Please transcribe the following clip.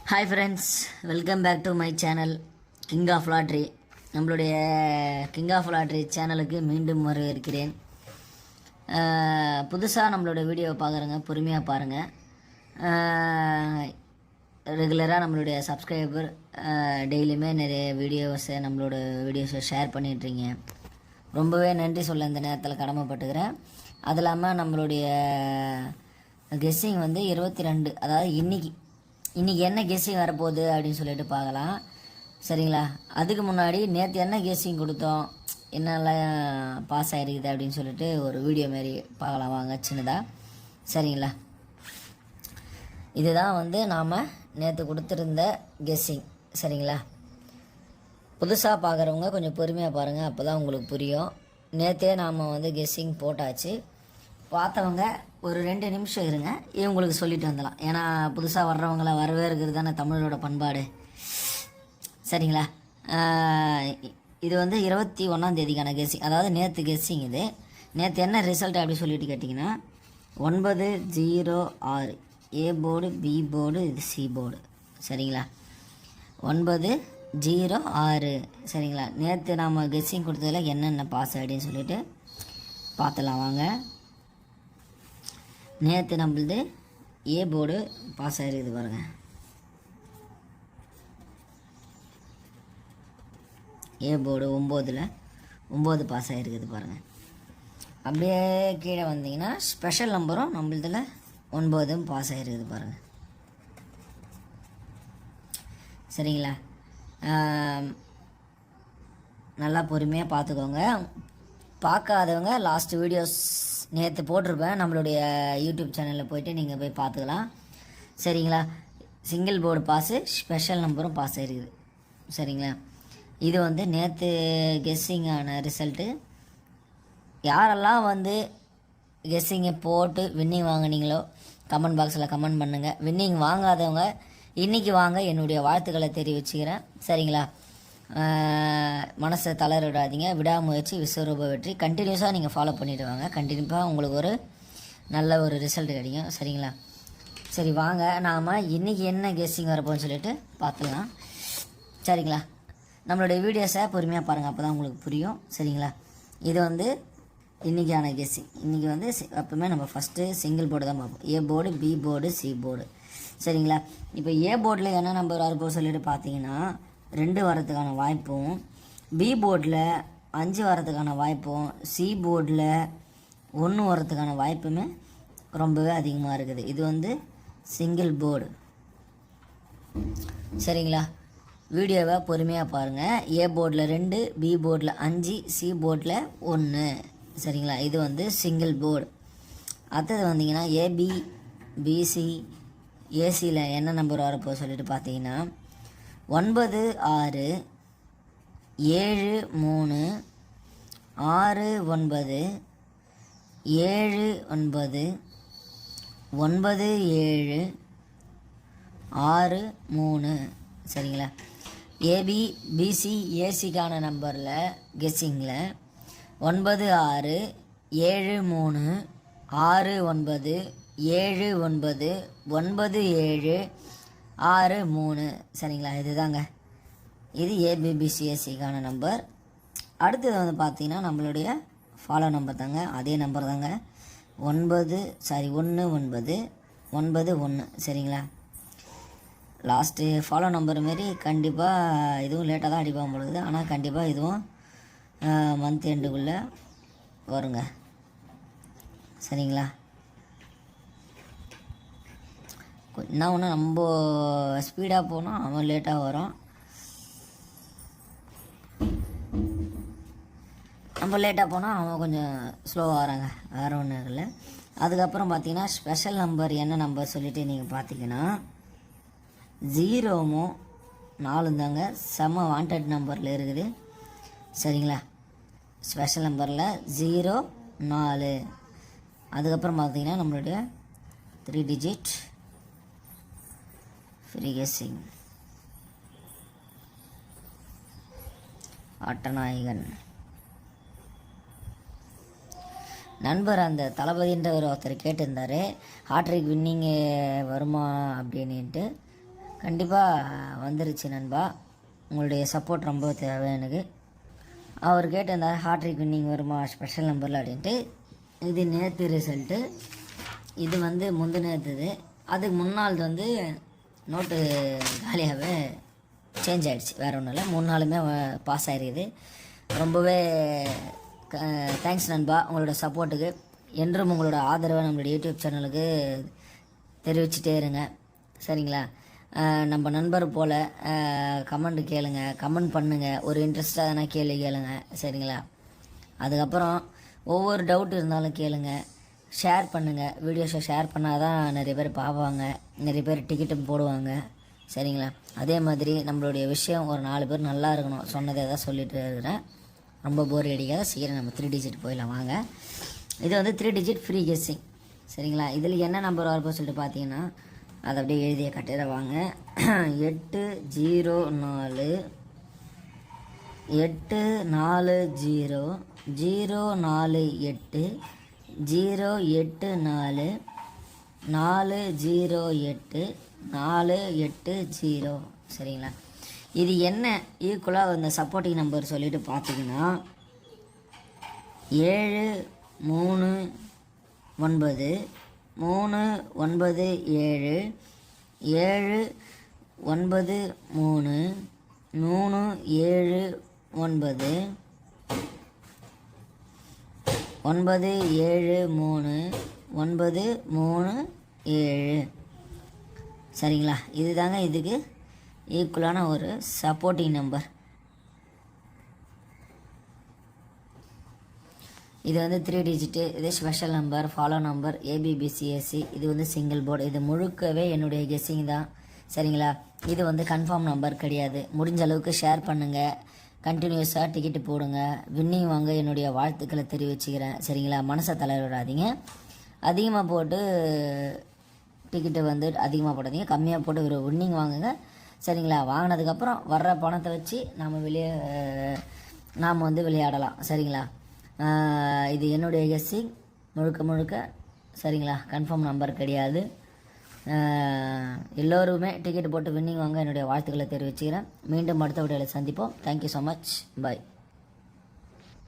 Hi friends, welcome back to my channel king of lottery. நம்மளுடைய king of lottery சேனலுக்கு மீண்டும் வரவேற்கிறேன். புதுசாக நம்மளோட வீடியோவை பார்க்குறேங்க, பொறுமையாக பாருங்கள். ரெகுலராக நம்மளுடைய சப்ஸ்கிரைபர் டெய்லியுமே நிறைய நம்மளோட வீடியோஸை ஷேர் பண்ணிட்டுருங்க. ரொம்பவே நன்றி சொல்ல இந்த நேரத்தில் கடமைப்பட்டுக்கிறேன். அது இல்லாமல் நம்மளுடைய கெஸ்ஸிங் வந்து 22, அதாவது இன்றைக்கி என்ன கெஸ்ஸிங் வரப்போகுது அப்படின்னு சொல்லிட்டு பார்க்கலாம். சரிங்களா? அதுக்கு முன்னாடி நேற்று என்ன கெஸ்ஸிங் கொடுத்தோம், என்னெல்லாம் பாஸ் ஆகிருக்குது அப்படின்னு சொல்லிட்டு ஒரு வீடியோ மாரி பார்க்கலாம் வாங்க, சின்னதாக. சரிங்களா? இதுதான் வந்து நாம் நேற்று கொடுத்துருந்த கெஸ்ஸிங். சரிங்களா? புதுசாக பார்க்குறவங்க கொஞ்சம் பொறுமையாக பாருங்கள், அப்போ தான் உங்களுக்கு புரியும். நேற்றே நாம் வந்து கெஸ்ஸிங் போட்டாச்சு. பார்த்தவங்க ஒரு 2 நிமிஷம் இருங்க, இவங்களுக்கு சொல்லிட்டு வந்துடலாம். ஏன்னா புதுசாக வர்றவங்கள வரவே இருக்கிறது தானே தமிழரோட பண்பாடு. சரிங்களா? இது வந்து 21ஆம் கெஸ்ஸிங், அதாவது நேற்று கெஸ்ஸிங். இது நேற்று என்ன ரிசல்ட் அப்படி சொல்லிட்டு கேட்டிங்கன்னா 906 ஏ போர்டு, பி போர்டு, இது சி போர்டு. சரிங்களா? 906. சரிங்களா? நேற்று நாம் கெஸ்ஸிங் கொடுத்ததில் என்னென்ன பாஸ் அப்படின்னு சொல்லிட்டு பார்த்துலாம் வாங்க. நேற்று நம்மளது ஏ போர்டு பாஸ் ஆகிருக்குது பாருங்கள். ஏ போர்டு 9 பாஸ் ஆகிருக்குது பாருங்கள். அப்படியே கீழே வந்தீங்கன்னா ஸ்பெஷல் நம்பரும் நம்மளதில் 9 பாஸ் ஆகிருக்குது பாருங்கள். சரிங்களா? நல்லா பொறுமையாக பார்த்துக்கோங்க. பார்க்காதவங்க லாஸ்ட் வீடியோஸ் நேற்று போட்டிருப்பேன், நம்மளுடைய யூடியூப் சேனலில் போய்ட்டு நீங்கள் போய் பார்த்துக்கலாம். சரிங்களா? சிங்கிள் போர்டு பாஸு, ஸ்பெஷல் நம்பரும் பாஸ் ஆகிருக்குது. சரிங்களா? இது வந்து நேற்று கெஸ்ஸிங்கான ரிசல்ட்டு. யாரெல்லாம் வந்து கெஸ்ஸிங்கை போட்டு வின்னிங் வாங்கினீங்களோ கமெண்ட் பாக்ஸில் கமெண்ட் பண்ணுங்கள். வின்னிங் வாங்காதவங்க இன்றைக்கி வாங்க, என்னுடைய வாழ்த்துக்களை தெரிவிச்சுக்கிறேன். சரிங்களா? மனசை தளரிடாதீங்க. விடாமுயற்சி விஸ்வரூப வெற்றி. கண்டினியூஸாக நீங்கள் ஃபாலோ பண்ணிவிட்டு வாங்க. கண்டினியூஸாக உங்களுக்கு ஒரு நல்ல ஒரு ரிசல்ட் கிடைக்கும். சரிங்களா? சரி வாங்க, நாம் இன்றைக்கி என்ன கெஸ்ஸிங் வரப்போன்னு சொல்லிட்டு பார்த்துக்கலாம். சரிங்களா? நம்மளுடைய வீடியோஸை பொறுமையாக பாருங்கள், அப்போ தான் உங்களுக்கு புரியும். சரிங்களா? இது வந்து இன்றைக்கான கெஸ்ஸிங். இன்றைக்கி வந்து எப்பவுமே நம்ம ஃபஸ்ட்டு சிங்கிள் போர்டு தான் பார்ப்போம். A board, B board, C board. சரிங்களா? இப்போ ஏ போர்டில் என்ன நம்பர் வரப்போ சொல்லிட்டு பார்த்தீங்கன்னா 2 வரதுக்கான வாய்ப்பும், பி போர்டில் 5 வரதுக்கான வாய்ப்பும், சி போர்டில் 1 வரதுக்கான வாய்ப்புமே ரொம்பவே அதிகமாக இருக்குது. இது வந்து சிங்கிள் போர்டு. சரிங்களா? வீடியோவை பொறுமையாக பாருங்கள். ஏ போர்டில் 2, பி போர்டில் 5, சி போர்டில் 1. சரிங்களா? இது வந்து சிங்கிள் போர்டு. அடுத்தது வந்தீங்கன்னா ஏபி, பிசி, ஏசியில் என்ன நம்பர் வரப்போ சொல்லிட்டு பார்த்தீங்கன்னா 9 6 7 3 6 9 7 9 9 7 6 3. சரிங்களா? ஏபி, பிசி, ஏசிக்கான நம்பரில் கெஸ்ஸிங்கில் 9 6 7 3 6 9 7 9 9 7 6 3. சரிங்களா? இதுதாங்க, இது ஏபிபிசிஎஸ்சிக்கான நம்பர். அடுத்தது வந்து பார்த்தீங்கன்னா நம்மளுடைய ஃபாலோ நம்பர் தாங்க, அதே நம்பர் தாங்க. 1 9 9 1. சரிங்களா? லாஸ்ட்டு ஃபாலோ நம்பர் மாரி கண்டிப்பாக இதுவும் லேட்டாக தான் அடிப்பாக போடுது, ஆனால் கண்டிப்பாக இதுவும் மந்த் எண்டுக்குள்ளே வருங்க. சரிங்களா? என்ன ஒன்று, நம்ம ஸ்பீடாக போனால் அவன் லேட்டாக வரும், நம்ம லேட்டாக போனால் அவன் கொஞ்சம் ஸ்லோவாக வராங்க, வேறு ஒன்றும் இல்லை. அதுக்கப்புறம் பார்த்தீங்கன்னா ஸ்பெஷல் நம்பர் என்ன நம்பர் சொல்லிவிட்டு நீங்கள் பார்த்தீங்கன்னா 0 4 தாங்க செம்ம வாண்டட் நம்பரில் இருக்குது. சரிங்களா? ஸ்பெஷல் நம்பரில் 0 4. அதுக்கப்புறம் பார்த்தீங்கன்னா நம்மளுடைய 3 டிஜிட் ஃப்ரீ கெஸ்ஸிங் ஆட்டநாயகன் நண்பர். அந்த தளபதின்ற ஒருத்தர் கேட்டிருந்தார், ஹாட்ரிக் வின்னிங்கு வருமா அப்படின்ட்டு. கண்டிப்பாக வந்துருச்சு நண்பா. உங்களுடைய சப்போர்ட் ரொம்ப தேவை எனக்கு. அவர் கேட்டிருந்தார் ஹாட்ரிக் வின்னிங் வருமா ஸ்பெஷல் நம்பரில் அப்படின்ட்டு. இது நேற்று ரிசல்ட்டு, இது வந்து முந்தினேற்றுது. அதுக்கு முன்னாள் வந்து நோட்டு காலியாகவே சேஞ்ச் ஆகிடுச்சு, வேறு ஒன்றும் இல்லை. 3 நாளுமே பாஸ் ஆகிருக்குது. ரொம்பவே தேங்க்ஸ் நண்பா உங்களோட சப்போர்ட்டுக்கு. என்றும் உங்களோட ஆதரவை நம்மளோட யூடியூப் சேனலுக்கு தெரிவிச்சிட்டே இருங்க, சரிங்களா? நம்ம நண்பர் போல் கமெண்ட் கேளுங்க, கமெண்ட் பண்ணுங்கள், ஒரு இன்ட்ரெஸ்டான கேள்வி கேளுங்க, சரிங்களா? அதுக்கப்புறம் ஒவ்வொரு டவுட் இருந்தாலும் கேளுங்க, ஷேர் பண்ணுங்கள். வீடியோஸை ஷேர் பண்ணால் தான் நிறைய பேர் பார்ப்பாங்க, நிறைய பேர் டிக்கெட்டும் போடுவாங்க, சரிங்களா? அதே மாதிரி நம்மளுடைய விஷயம் ஒரு 4 பேர் நல்லா இருக்கணும், சொன்னதை தான் சொல்லிட்டு இருக்கிறேன். ரொம்ப போர் அடிக்காத, சீக்கிரம் நம்ம 3 டிஜிட் போயிடலாம் வாங்க. இது வந்து 3 டிஜிட் ஃப்ரீ கெஸ்ஸிங், சரிங்களா? இதில் என்ன நம்பர் வரப்போ சொல்லிட்டு பார்த்தீங்கன்னா, அதை அப்படியே எழுதிய கட்டிட வாங்க. 804 840 048 084 408 480, சரிங்களா? இது என்ன ஈக்குவலாக இந்த சப்போர்ட்டிங் நம்பர் சொல்லிட்டு பார்த்தீங்கன்னா 739 397 793 379 973 937, சரிங்களா? இது தாங்க இதுக்கு ஈக்குவலான ஒரு சப்போர்ட்டிங் நம்பர். இது வந்து 3 டிஜிட்டு, இது ஸ்பெஷல் நம்பர், ஃபாலோ நம்பர், ஏபிபிசிஎஸ்சி. இது வந்து சிங்கிள் போர்டு. இது முழுக்கவே என்னுடைய கெஸ்ஸிங் தான், சரிங்களா? இது வந்து கன்ஃபார்ம் நம்பர் கிடையாது. முடிஞ்ச அளவுக்கு ஷேர் பண்ணுங்கள், கண்டினியூஸாக டிக்கெட்டு போடுங்க, வின்னிங் வாங்க என்னுடைய வாழ்த்துக்களை தெரிவிச்சுக்கிறேன், சரிங்களா? மனசை தளராதீங்க. அதிகமாக போட்டு டிக்கெட்டு வந்து அதிகமாக போடாதீங்க, கம்மியாக போட்டு ஒரு வின்னிங் வாங்குங்க, சரிங்களா? வாங்கினதுக்கப்புறம் வர்ற பணத்தை வச்சு நாம் வந்து விளையாடலாம், சரிங்களா? இது என்னுடைய கெஸ்ஸிங் முழுக்க, சரிங்களா? கன்ஃபார்ம் நம்பர் கிடையாது. எல்லோருமே டிக்கெட் போட்டு வின்னிங் வாங்க என்னுடைய வாழ்த்துக்களை தெரிவிச்சுக்கிறேன். மீண்டும் அடுத்த வீடியோவில் சந்திப்போம். Thank you so much. பாய்.